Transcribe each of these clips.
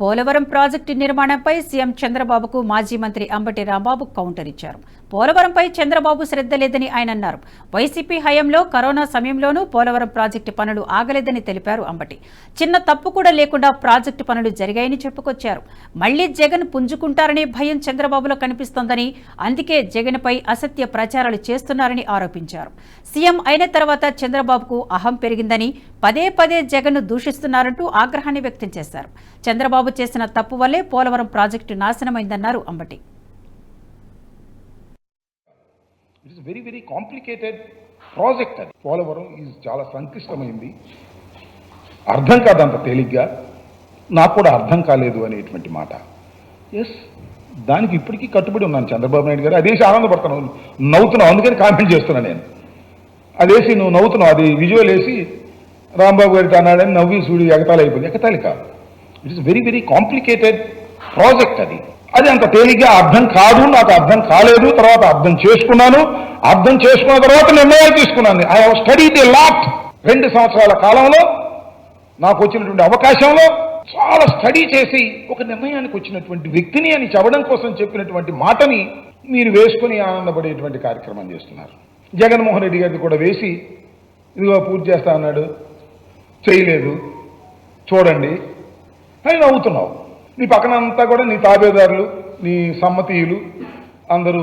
Polavaram project నిర్మాణంపై CM చంద్రబాబుకు మాజీ మంత్రి అంబటి రాంబాబు కౌంటర్ ఇచ్చారు. పోలవరంపై చంద్రబాబు శ్రద్ధ లేదని ఆయన అన్నారు. వైసీపీ హయాంలో కరోనా సమయంలోనూ పోలవరం ప్రాజెక్టు పనులు ఆగలేదని తెలిపారు అంబటి. చిన్న తప్పు కూడా లేకుండా ప్రాజెక్టు పనులు జరిగాయని చెప్పుకొచ్చారు. మళ్లీ జగన్ పుంజుకుంటారనే భయం చంద్రబాబులో కనిపిస్తోందని, అందుకే జగన్పై అసత్య ప్రచారాలు చేస్తున్నారని ఆరోపించారు. సీఎం అయిన తర్వాత చంద్రబాబుకు అహం పెరిగిందని, పదే పదే జగన్ను దూషిస్తున్నారంటూ ఆగ్రహాన్ని వ్యక్తం చేశారు. చంద్రబాబు చేసిన తప్పు వల్లే పోలవరం ప్రాజెక్టు నాశనమైందన్నారు Ambati. It is very very complicated project. అది పోలవరం ఈజ్ చాలా సంక్లిష్టమైంది, అర్థం కాదు అంత తేలిగ్గా, నాకు కూడా అర్థం కాలేదు అనేటువంటి మాట. ఎస్, దానికి ఇప్పటికీ కట్టుబడి ఉన్నాను చంద్రబాబు నాయుడు గారు. అదేసి ఆనందపడుతున్నావు, నవ్వుతున్నావు, అందుకని కామెంట్ చేస్తున్నాను నేను. అదేసి నువ్వు నవ్వుతున్నావు, అది విజువల్ వేసి రాంబాబు గారికి అన్నాడని నవ్వి సూడి ఎగతాళి అయిపోయింది. ఎగతాళి కాదు, it is very very complicated project. అది అంత తేలిగ్గా అర్థం కాదు, నాకు అర్థం కాలేదు, తర్వాత అర్థం చేసుకున్నాను, అర్థం చేసుకున్న తర్వాత నిర్ణయాలు తీసుకున్నాను. I have studied a lot. 2 సంవత్సరాల కాలంలో నాకు వచ్చినటువంటి అవకాశంలో చాలా స్టడీ చేసి ఒక నిర్ణయానికి వచ్చినటువంటి వ్యక్తిని అని చెప్పడం కోసం చెప్పినటువంటి మాటని మీరు వేసుకుని ఆనందపడేటువంటి కార్యక్రమం చేస్తున్నారు. జగన్మోహన్ రెడ్డి గారిని కూడా వేసి ఇదిగో పూర్తి చేస్తా అన్నాడు, చేయలేదు, చూడండి అని నవ్వుతున్నావు. నీ పక్కన అంతా కూడా నీ తాబేదారులు, నీ సమ్మతీయులు అందరూ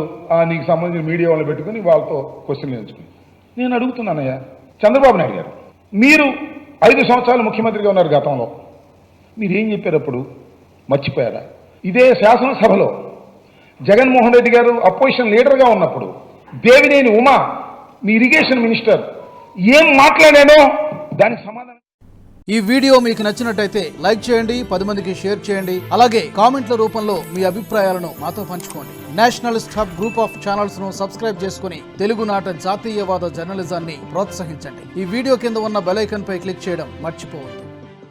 నీకు సంబంధించిన మీడియా వాళ్ళు పెట్టుకుని వాళ్ళతో క్వశ్చన్లు ఎంచుకుని నేను అడుగుతున్నానయ్యా, చంద్రబాబు నాయుడు గారు మీరు 5 సంవత్సరాలు ముఖ్యమంత్రిగా ఉన్నారు. గతంలో మీరేం చెప్పారు? అప్పుడు మర్చిపోయారా? ఇదే శాసనసభలో జగన్మోహన్ రెడ్డి గారు అపోజిషన్ లీడర్గా ఉన్నప్పుడు దేవినేని ఉమా మీ ఇరిగేషన్ మినిస్టర్ ఏం మాట్లాడానో దానికి సమాధానం. ఈ వీడియో మీకు నచ్చినట్టయితే లైక్ చేయండి, 10 మందికి షేర్ చేయండి. అలాగే కామెంట్ల రూపంలో మీ అభిప్రాయాలను మాతో పంచుకోండి. Nationalist hub group of channels ను సబ్స్క్రైబ్ చేసుకుని తెలుగునాట జాతీయవాద జర్నలిజాన్ని ప్రోత్సహించండి. ఈ వీడియో కింద ఉన్న బెల్ ఐకాన్ పై క్లిక్ చేయడం మర్చిపోవద్దు.